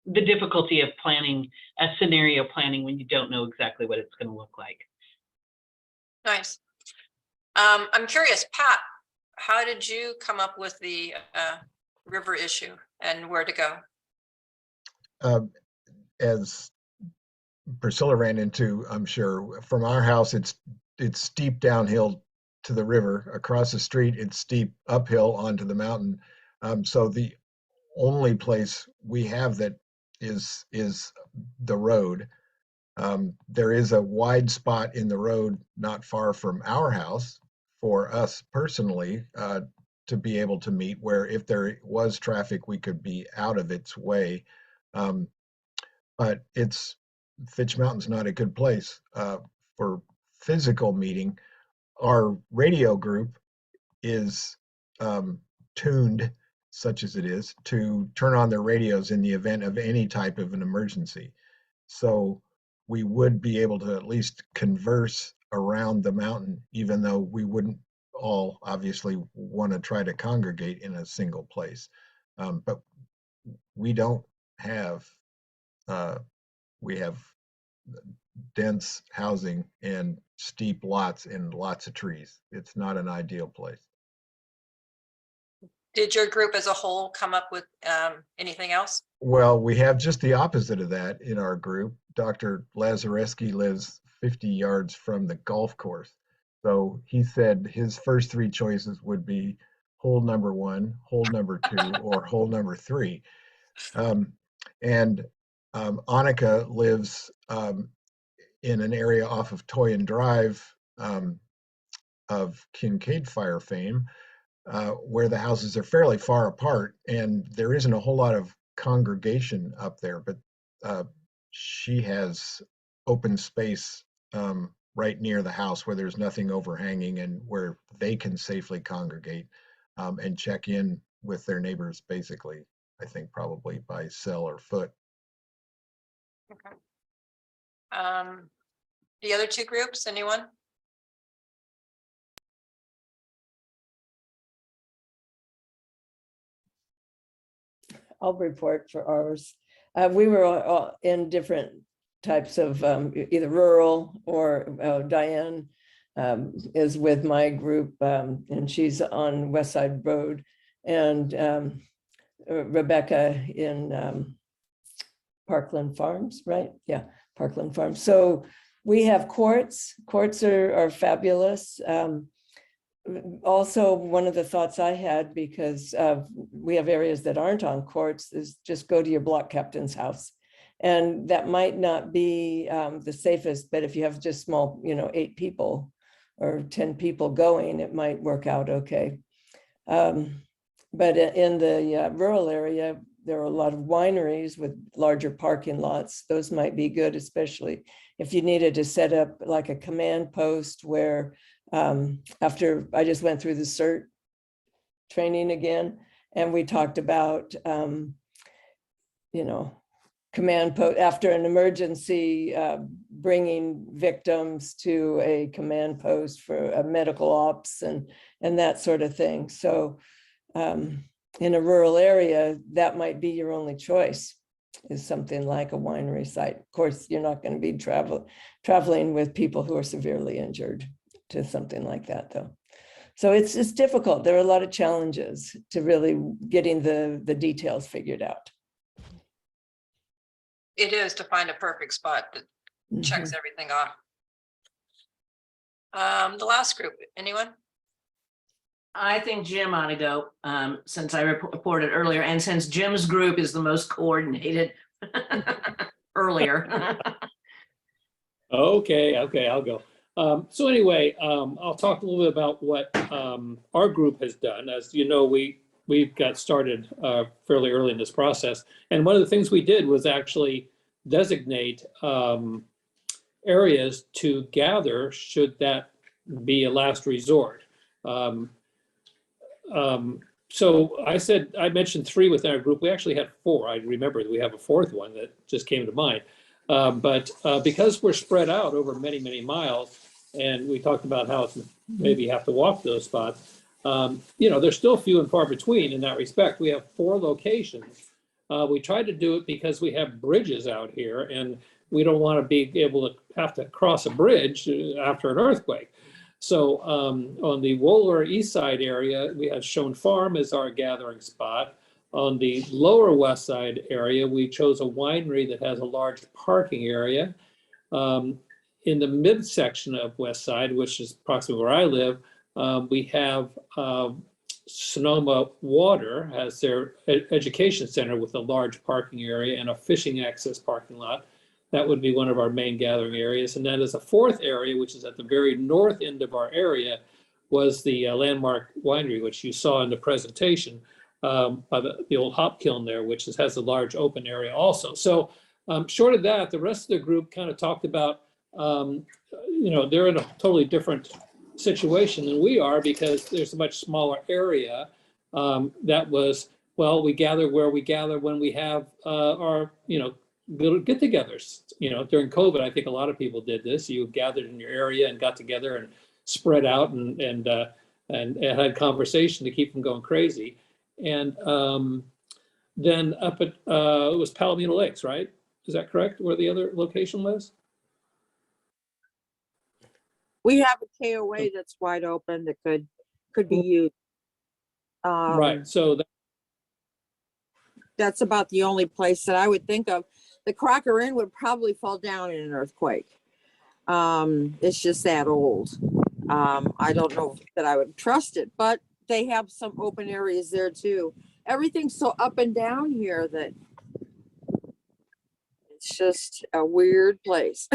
the difficulty of planning a scenario planning when you don't know exactly what it's going to look like. Nice. I'm curious, Pat, how did you come up with the river issue and where to go? As Priscilla ran into, I'm sure, from our house, it's steep downhill to the river. Across the street, it's steep uphill onto the mountain. So the only place we have that is the road. There is a wide spot in the road not far from our house for us personally to be able to meet, where if there was traffic, we could be out of its way. But Fitch Mountain's not a good place for physical meeting. Our radio group is tuned, such as it is, to turn on their radios in the event of any type of an emergency. So we would be able to at least converse around the mountain, even though we wouldn't all obviously want to try to congregate in a single place. But we don't have, we have dense housing and steep lots and lots of trees. It's not an ideal place. Did your group as a whole come up with anything else? Well, we have just the opposite of that in our group. Dr. Lazareski lives 50 yards from the golf course. So he said his first three choices would be hole number 1, hole number 2, or hole number 3. And Annika lives in an area off of Toyin Drive of Kincaid Fire fame, where the houses are fairly far apart and there isn't a whole lot of congregation up there, but she has open space right near the house where there's nothing overhanging and where they can safely congregate and check in with their neighbors, basically, I think probably by cell or foot. Okay. The other two groups, anyone? I'll report for ours. We were all in different types of either rural or Diane is with my group and she's on West Side Road, and Rebecca in Parkland Farms, right? Yeah, Parkland Farms. So we have courts. Courts are fabulous. Also, one of the thoughts I had, because we have areas that aren't on courts, is just go to your block captain's house. And that might not be the safest, but if you have just small, 8 people or 10 people going, it might work out okay. But in the rural area, there are a lot of wineries with larger parking lots. Those might be good, especially if you needed to set up like a command post where after I just went through the CERT training again, and we talked about, command post after an emergency, bringing victims to a command post for a medical ops and that sort of thing. So in a rural area, that might be your only choice, is something like a winery site. Of course, you're not going to be traveling with people who are severely injured to something like that, though. So it's difficult. There are a lot of challenges to really getting the details figured out. It is to find a perfect spot that checks everything off. The last group, anyone? I think Jim ought to go, since I reported earlier, and since Jim's group is the most coordinated earlier. Okay, I'll go. So anyway, I'll talk a little bit about what our group has done. As you know, we got started fairly early in this process. And one of the things we did was actually designate areas to gather should that be a last resort. So I mentioned 3 within our group. We actually had 4. I remember we have a 4th one that just came to mind. But because we're spread out over many, many miles, and we talked about how it's maybe you have to walk those spots, they're still few and far between in that respect. We have 4 locations. We tried to do it because we have bridges out here, and we don't want to be able to have to cross a bridge after an earthquake. So on the Wohler East Side area, we had Schoen Farm as our gathering spot. On the lower west side area, we chose a winery that has a large parking area. In the midsection of West Side, which is approximately where I live, we have Sonoma Water has their education center with a large parking area and a fishing access parking lot. That would be one of our main gathering areas. And then as a 4th area, which is at the very north end of our area, was the Landmark Winery, which you saw in the presentation by the old hop kiln there, which has a large open area also. So short of that, the rest of the group kind of talked about, they're in a totally different situation than we are because there's a much smaller area. That was, well, we gather where we gather when we have our, little get-togethers. You know, during COVID, I think a lot of people did this. You gathered in your area and got together and spread out and had conversation to keep from going crazy. And then up at it was Palomino Lakes, right? Is that correct? Where the other location was? We have a KOA that's wide open that could be used. Right. So that's about the only place that I would think of. The Crocker Inn would probably fall down in an earthquake. It's just that old. I don't know that I would trust it, but they have some open areas there too. Everything's so up and down here that it's just a weird place.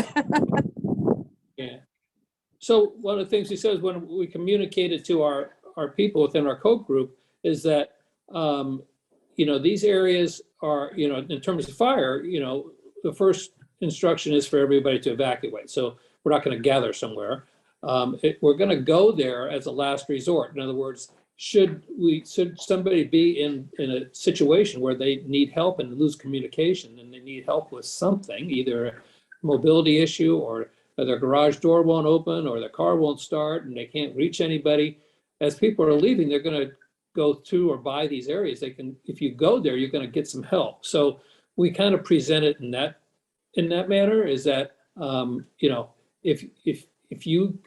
yeah. So one of the things he says when we communicated to our people within our COPE group is that, you know, these areas are, you know, in terms of fire, you know, the first instruction is for everybody to evacuate. So we're not going to gather somewhere. We're going to go there as a last resort. In other words, should somebody be in a situation where they need help and lose communication and they need help with something, either a mobility issue or their garage door won't open or their car won't start and they can't reach anybody, as people are leaving, they're going to go to or by these areas. They can, if you go there, you're going to get some help. So we kind of present it in that manner, is that, you know, if you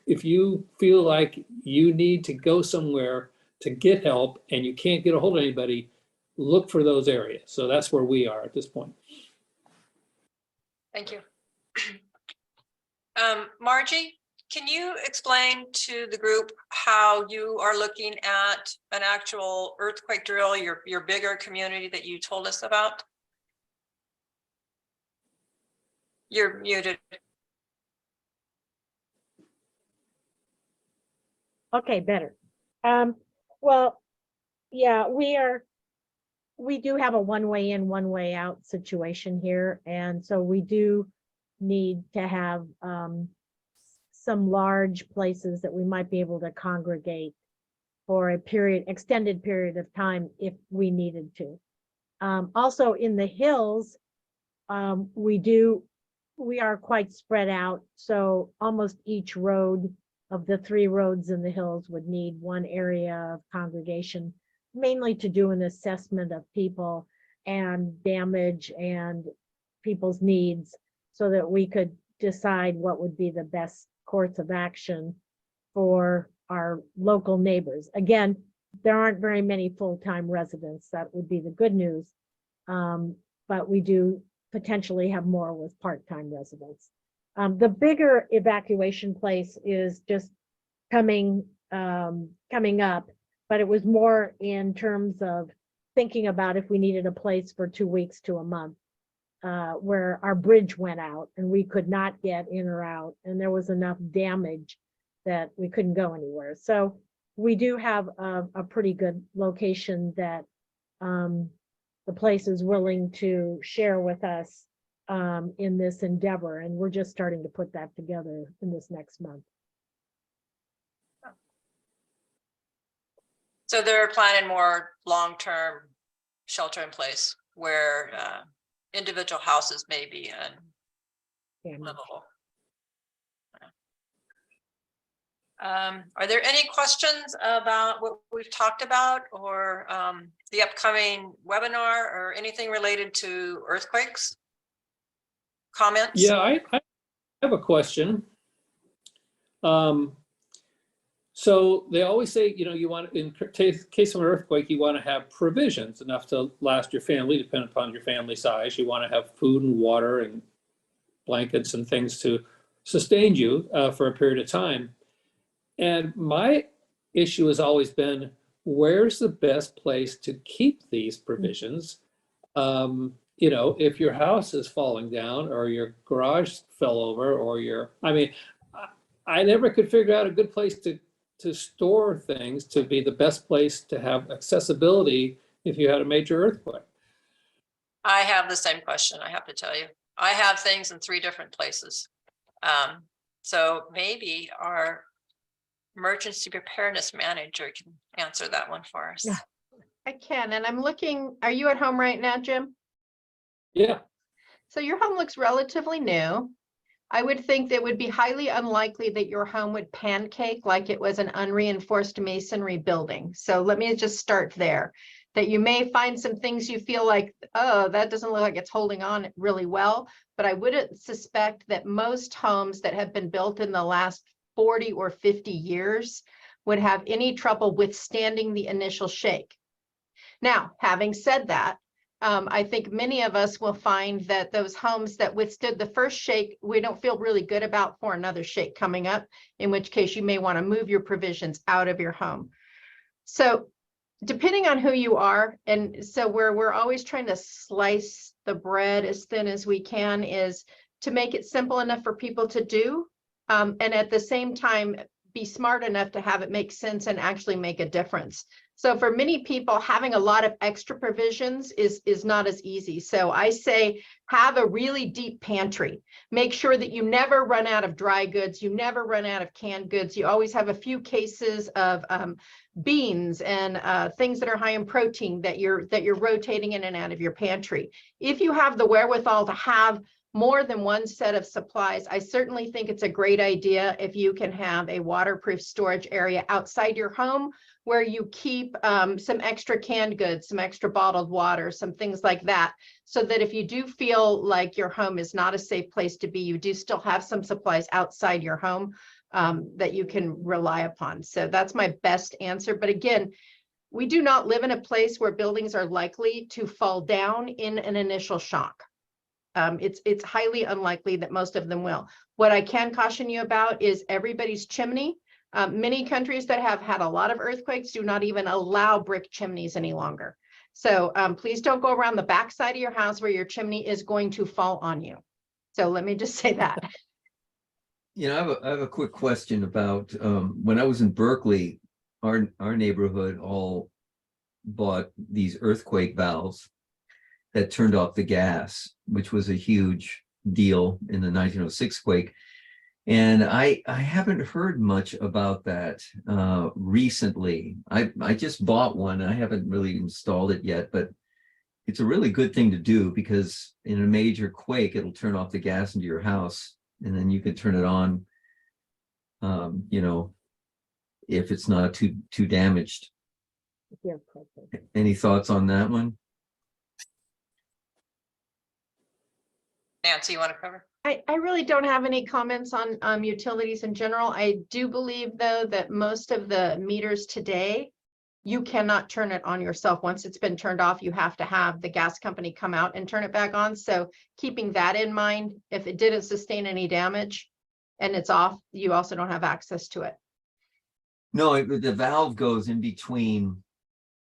feel like you need to go somewhere to get help and you can't get a hold of anybody, look for those areas. So that's where we are at this point. Thank you. Margie, can you explain to the group how you are looking at an actual earthquake drill, your bigger community that you told us about? You're muted. Okay, better. Well, yeah, we do have a one-way in, one-way out situation here. And so we do need to have some large places that we might be able to congregate for a extended period of time if we needed to. Also in the hills, we are quite spread out. So almost each road of the 3 roads in the hills would need one area of congregation, mainly to do an assessment of people and damage and people's needs so that we could decide what would be the best course of action for our local neighbors. Again, there aren't very many full-time residents. That would be the good news. But we do potentially have more with part-time residents. The bigger evacuation place is just coming up, but it was more in terms of thinking about if we needed a place for 2 weeks to a month, where our bridge went out and we could not get in or out, and there was enough damage that we couldn't go anywhere. So we do have a pretty good location that the place is willing to share with us in this endeavor, and we're just starting to put that together in this next month. So they're planning more long-term shelter in place where individual houses may be unlivable. Are there any questions about what we've talked about, or the upcoming webinar, or anything related to earthquakes? Comments? Yeah, I have a question. So they always say, you know, you want, in case of an earthquake, you want to have provisions enough to last your family, depending upon your family size. You want to have food and water and blankets and things to sustain you for a period of time. And my issue has always been, where's the best place to keep these provisions? You know, if your house is falling down or your garage fell over or I never could figure out a good place to store things to be the best place to have accessibility if you had a major earthquake. I have the same question, I have to tell you. I have things in 3 different places. So maybe our emergency preparedness manager can answer that one for us. I can, and I'm looking, are you at home right now, Jim? Yeah. So your home looks relatively new. I would think that it would be highly unlikely that your home would pancake like it was an unreinforced masonry building. So let me just start there. That you may find some things you feel like, oh, that doesn't look like it's holding on really well. But I wouldn't suspect that most homes that have been built in the last 40 or 50 years would have any trouble withstanding the initial shake. Now, having said that, I think many of us will find that those homes that withstood the first shake, we don't feel really good about for another shake coming up, in which case you may want to move your provisions out of your home. So depending on who you are, and so we're always trying to slice the bread as thin as we can, is to make it simple enough for people to do, and at the same time, be smart enough to have it make sense and actually make a difference. So for many people, having a lot of extra provisions is not as easy. So I say, have a really deep pantry. Make sure that you never run out of dry goods. You never run out of canned goods. You always have a few cases of beans and things that are high in protein that you're rotating in and out of your pantry. If you have the wherewithal to have more than one set of supplies, I certainly think it's a great idea if you can have a waterproof storage area outside your home where you keep some extra canned goods, some extra bottled water, some things like that, so that if you do feel like your home is not a safe place to be, you do still have some supplies outside your home that you can rely upon. So that's my best answer. But again, we do not live in a place where buildings are likely to fall down in an initial shock. It's highly unlikely that most of them will. What I can caution you about is everybody's chimney. Many countries that have had a lot of earthquakes do not even allow brick chimneys any longer. So please don't go around the back side of your house where your chimney is going to fall on you. So let me just say that. You know, I have a quick question about when I was in Berkeley, our neighborhood all bought these earthquake valves that turned off the gas, which was a huge deal in the 1906 quake. And I haven't heard much about that recently. I just bought one. I haven't really installed it yet, but it's a really good thing to do because in a major quake, it'll turn off the gas into your house and then you can turn it on, you know, if it's not too damaged. Any thoughts on that one? Nancy, you want to cover? I really don't have any comments on utilities in general. I do believe, though, that most of the meters today, you cannot turn it on yourself. Once it's been turned off, you have to have the gas company come out and turn it back on. So keeping that in mind, if it didn't sustain any damage and it's off, you also don't have access to it. No, the valve goes in between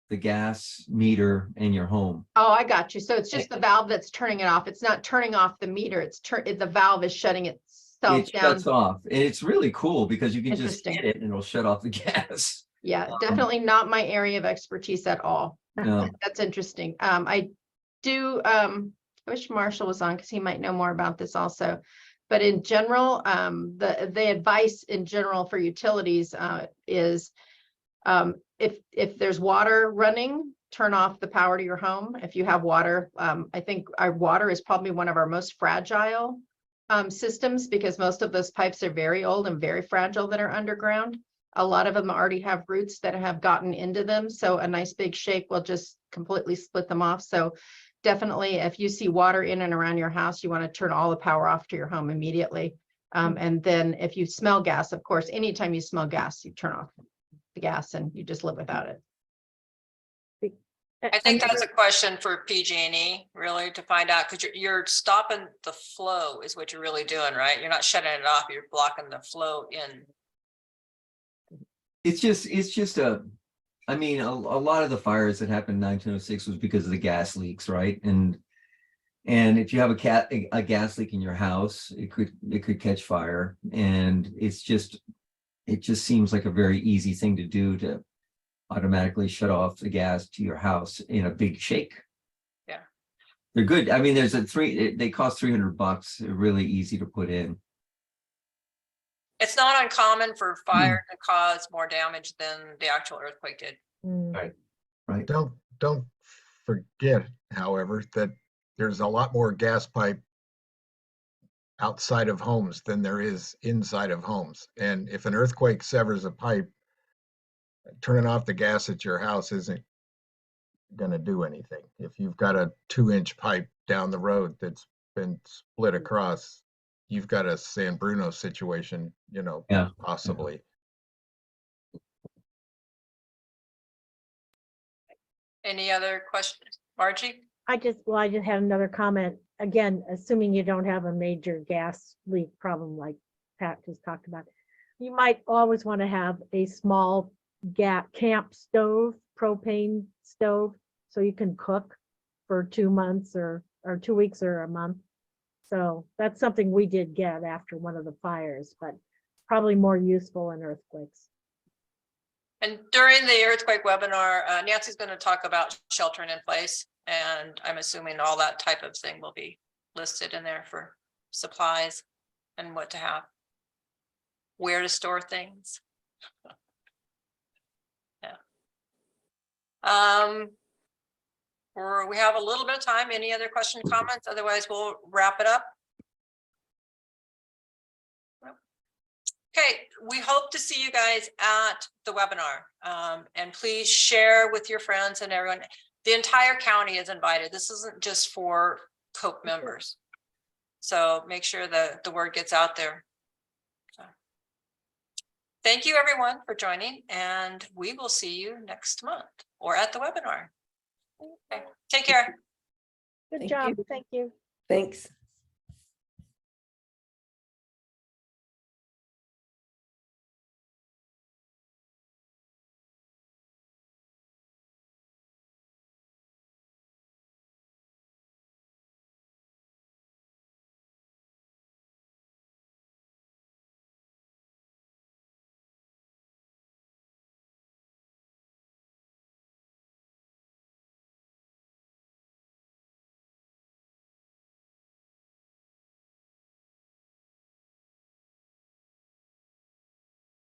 the gas meter and your home. Oh, I got you. So it's just the valve that's turning it off. It's not turning off the meter. The valve is shutting itself It down. shuts off. And it's really cool because you can just hit it and it'll shut off the gas. Yeah, definitely not my area of expertise at all. No. That's interesting. I do, I wish Marshall was on because he might know more about this also. But in general, the advice in general for utilities is if there's water running, turn off the power to your home. If you have water, I think our water is probably one of our most fragile systems because most of those pipes are very old and very fragile that are underground. A lot of them already have roots that have gotten into them. So a nice big shake will just completely split them off. So definitely if you see water in and around your house, you want to turn all the power off to your home immediately. And then if you smell gas, of course, anytime you smell gas, you turn off the gas and you just live without it. I think that's a question for PG&E really to find out, because you're stopping the flow is what you're really doing, right? You're not shutting it off, you're blocking the flow in. It's just I mean, a lot of the fires that happened in 1906 was because of the gas leaks, right? And if you have a gas leak in your house, it could catch fire. And it just seems like a very easy thing to do to automatically shut off the gas to your house in a big shake. Yeah. They're good. I mean, they cost $300. They're really easy to put in. It's not uncommon for fire to cause more damage than the actual earthquake did. Right. Right. Don't forget, however, that there's a lot more gas pipe outside of homes than there is inside of homes. And if an earthquake severs a pipe, turning off the gas at your house isn't going to do anything. If you've got a 2-inch pipe down the road that's been split across, you've got a San Bruno situation, you know, Yeah. possibly. Any other questions? Margie? I just had another comment. Again, assuming you don't have a major gas leak problem like Pat just talked about, you might always want to have a small camp stove, propane stove, so you can cook for 2 months or 2 weeks or a month. So that's something we did get after one of the fires, but probably more useful in earthquakes. And during the earthquake webinar, Nancy's going to talk about sheltering in place. And I'm assuming all that type of thing will be listed in there for supplies and what to have, where to store things. Yeah. We have a little bit of time. Any other questions, comments? Otherwise, we'll wrap it up. Okay, we hope to see you guys at the webinar, and please share with your friends and everyone. The entire county is invited. This isn't just for COPE members. So make sure that the word gets out there. So, thank you everyone for joining, and we will see you next month or at the webinar. Okay, take care. Good Thank job. you. Thank you. Thanks.